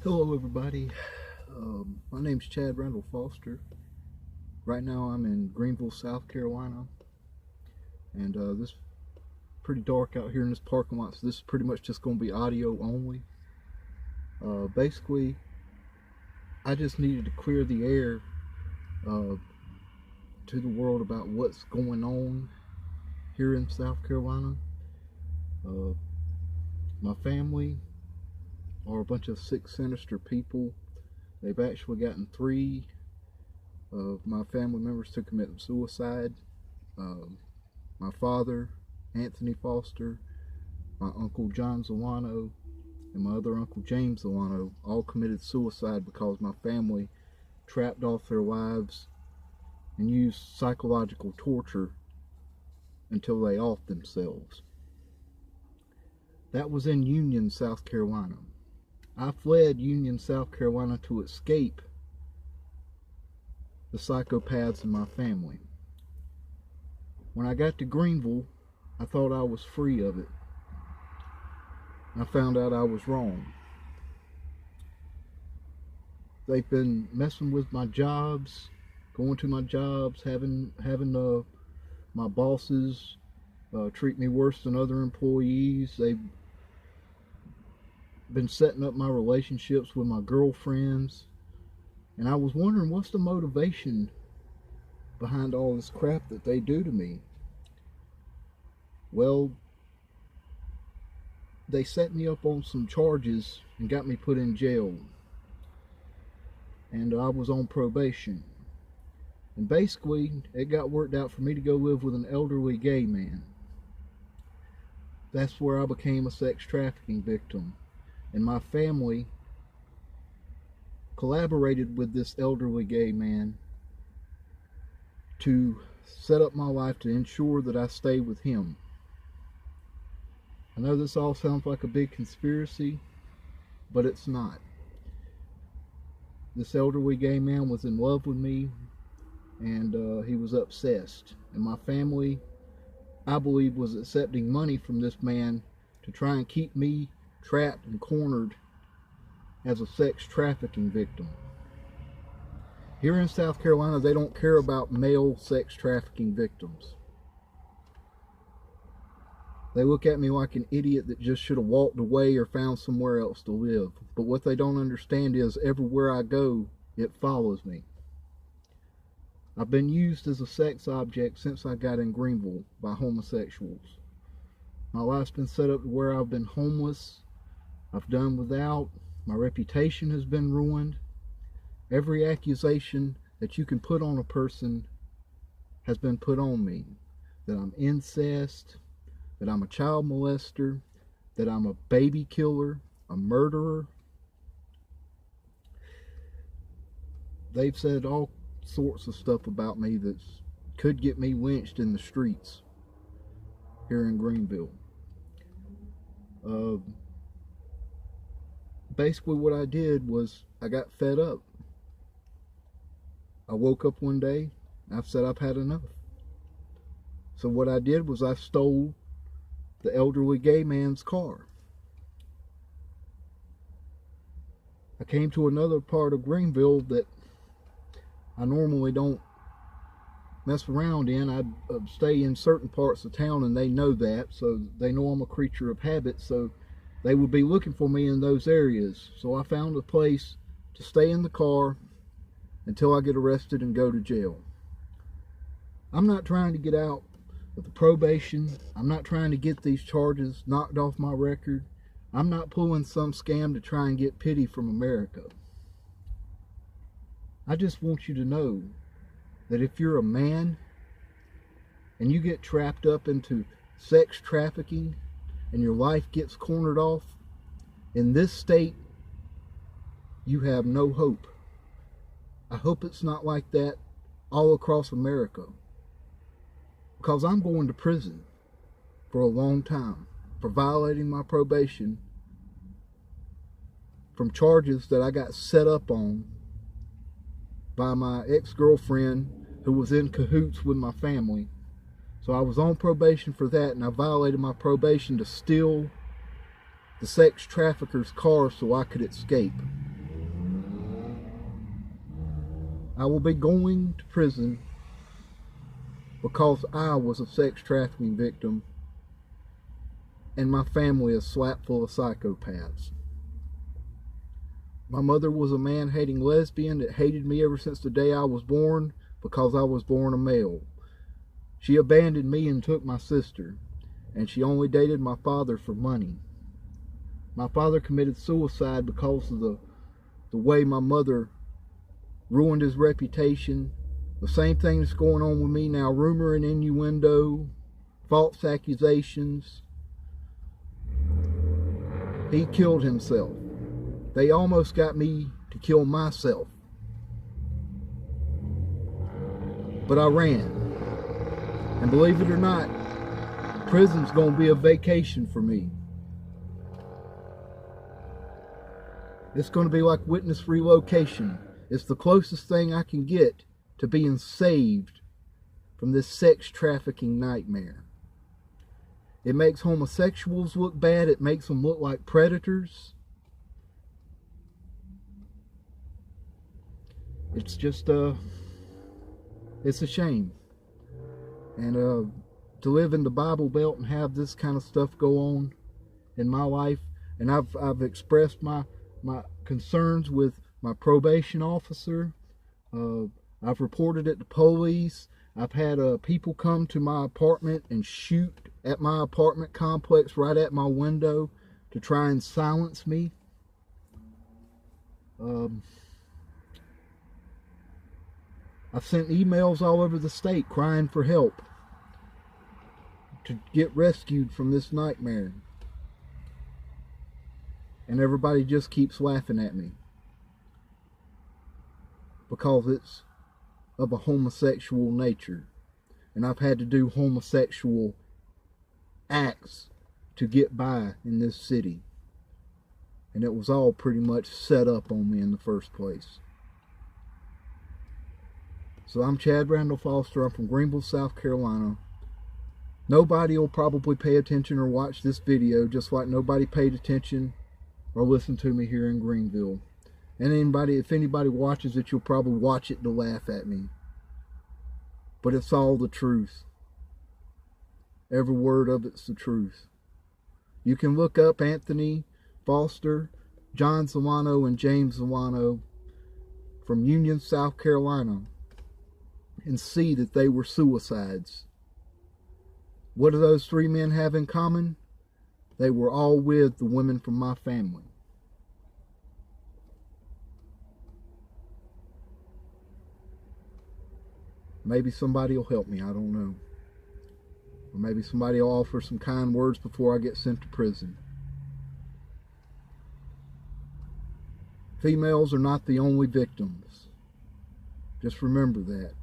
Hello everybody, my name's Chad Randall Foster. Right now I'm in Greenville, South Carolina, and this is pretty dark out here in this parking lot, so this is pretty much just going to be audio only. Basically, I just needed to clear the air to the world about what's going on here in South Carolina. My family are a bunch of sick, sinister people. They've actually gotten 3 of my family members to commit suicide. My father, Anthony Foster, my uncle John Zawano, and my other uncle James Zawano all committed suicide because my family trapped off their lives and used psychological torture until they offed themselves. That was in Union, South Carolina. I fled Union, South Carolina to escape the psychopaths in my family. When I got to Greenville, I thought I was free of it. I found out I was wrong. They've been messing with my jobs, going to my jobs, having my bosses treat me worse than other employees. They've been setting up my relationships with my girlfriends, and I was wondering, what's the motivation behind all this crap that they do to me? Well, they set me up on some charges and got me put in jail, and I was on probation, and basically it got worked out for me to go live with an elderly gay man. That's where I became a sex trafficking victim. And my family collaborated with this elderly gay man to set up my life to ensure that I stay with him. I know this all sounds like a big conspiracy, but it's not. This elderly gay man was in love with me, and he was obsessed. And my family, I believe, was accepting money from this man to try and keep me trapped and cornered as a sex trafficking victim. Here in South Carolina, they don't care about male sex trafficking victims. They look at me like an idiot that just should have walked away or found somewhere else to live. But what they don't understand is everywhere I go, it follows me. I've been used as a sex object since I got in Greenville by homosexuals. My life's been set up to where I've been homeless. I've done without. My reputation has been ruined. Every accusation that you can put on a person has been put on me. That I'm incest, that I'm a child molester, that I'm a baby killer, a murderer. They've said all sorts of stuff about me that could get me lynched in the streets here in Greenville. Basically what I did was I got fed up. I woke up one day and I said I've had enough. So what I did was I stole the elderly gay man's car. I came to another part of Greenville that I normally don't mess around in. I stay in certain parts of town, and they know that, so they know I'm a creature of habit, so they would be looking for me in those areas. So I found a place to stay in the car until I get arrested and go to jail. I'm not trying to get out of the probation. I'm not trying to get these charges knocked off my record. I'm not pulling some scam to try and get pity from America. I just want you to know that if you're a man and you get trapped up into sex trafficking and your life gets cornered off, in this state, you have no hope. I hope it's not like that all across America, because I'm going to prison for a long time for violating my probation from charges that I got set up on by my ex-girlfriend who was in cahoots with my family. So I was on probation for that, and I violated my probation to steal the sex trafficker's car so I could escape. I will be going to prison because I was a sex trafficking victim and my family is slap full of psychopaths. My mother was a man-hating lesbian that hated me ever since the day I was born because I was born a male. She abandoned me and took my sister, and she only dated my father for money. My father committed suicide because of the way my mother ruined his reputation. The same thing that's going on with me now, rumor and innuendo, false accusations. He killed himself. They almost got me to kill myself. But I ran. And believe it or not, prison's going to be a vacation for me. It's going to be like witness relocation. It's the closest thing I can get to being saved from this sex trafficking nightmare. It makes homosexuals look bad. It makes them look like predators. It's just, it's a shame. And to live in the Bible Belt and have this kind of stuff go on in my life, and I've expressed my concerns with my probation officer. I've reported it to police. I've had people come to my apartment and shoot at my apartment complex right at my window to try and silence me. I've sent emails all over the state crying for help to get rescued from this nightmare. And everybody just keeps laughing at me because it's of a homosexual nature. And I've had to do homosexual acts to get by in this city. And it was all pretty much set up on me in the first place. So I'm Chad Randall Foster. I'm from Greenville, South Carolina. Nobody will probably pay attention or watch this video, just like nobody paid attention or listened to me here in Greenville. And if anybody watches it, you'll probably watch it to laugh at me. But it's all the truth. Every word of it's the truth. You can look up Anthony Foster, John Solano, and James Solano from Union, South Carolina, and see that they were suicides. What do those three men have in common? They were all with the women from my family. Maybe somebody will help me, I don't know. Or maybe somebody will offer some kind words before I get sent to prison. Females are not the only victims. Just remember that.